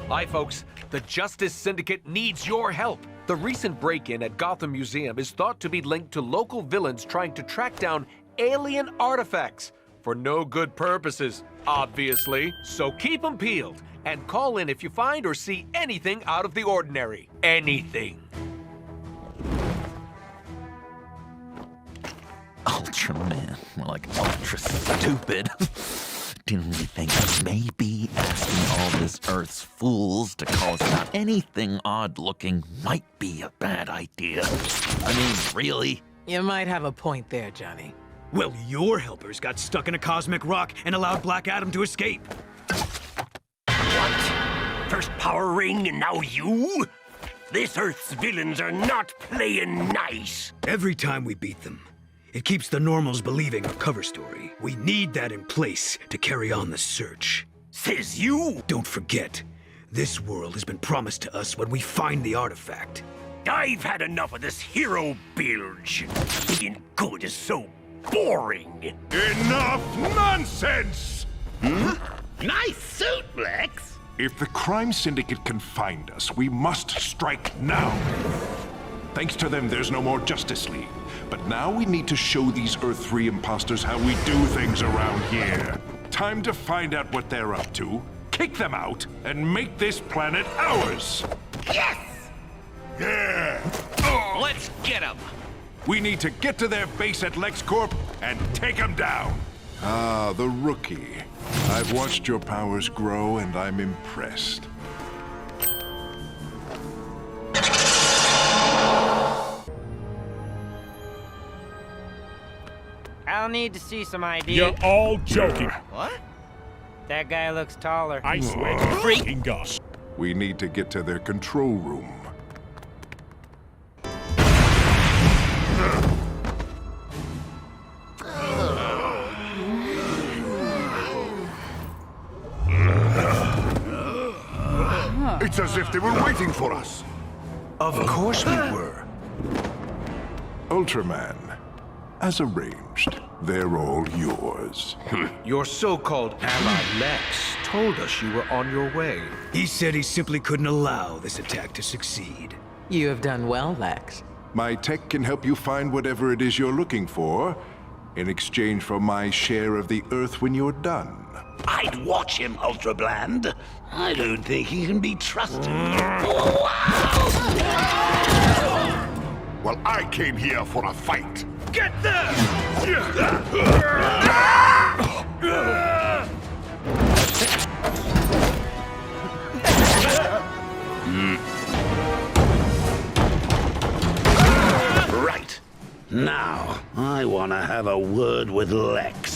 Hi, folks. The Justice Syndicate needs your help. The recent break-in at Gotham Museum is thought to be linked to local villains trying to track down alien artifacts. For no good purposes, obviously. So keep them peeled and call in if you find or see anything out of the ordinary. Anything. Ultraman, more like ultra stupid. Didn't we think maybe asking all this Earth's fools to call us out anything odd-looking might be a bad idea? I mean, really? You might have a point there, Johnny. Well, your helpers got stuck in a cosmic rock and allowed Black Adam to escape. What? First power ring and now you? This Earth's villains are not playing nice. Every time we beat them, it keeps the normals believing our cover story. We need that in place to carry on the search. Says you? Don't forget, this world has been promised to us when we find the artifact. I've had enough of this hero bilge. Being good is so boring. Enough nonsense! Nice suit, Lex. If the crime syndicate can find us, we must strike now. Thanks to them, there's no more Justice League. But now we need to show these Earth-3 imposters how we do things around here. Time to find out what they're up to, kick them out, and make this planet ours! Yes! Yeah! Let's get them! We need to get to their base at LexCorp and take them down! Ah, the rookie. I've watched your powers grow and I'm impressed. I'll need to see some ID. You're all joking. What? That guy looks taller. I swear to freaking gosh. We need to get to their control room. It's as if they were waiting for us. Of course we were. Ultraman, as arranged, they're all yours. Your so-called ally Lex told us you were on your way. He said he simply couldn't allow this attack to succeed. You have done well, Lex. My tech can help you find whatever it is you're looking for, in exchange for my share of the Earth when you're done. I'd watch him, Ultra Bland. I don't think he can be trusted. Well, I came here for a fight. Get them! Right. Now, I want to have a word with Lex.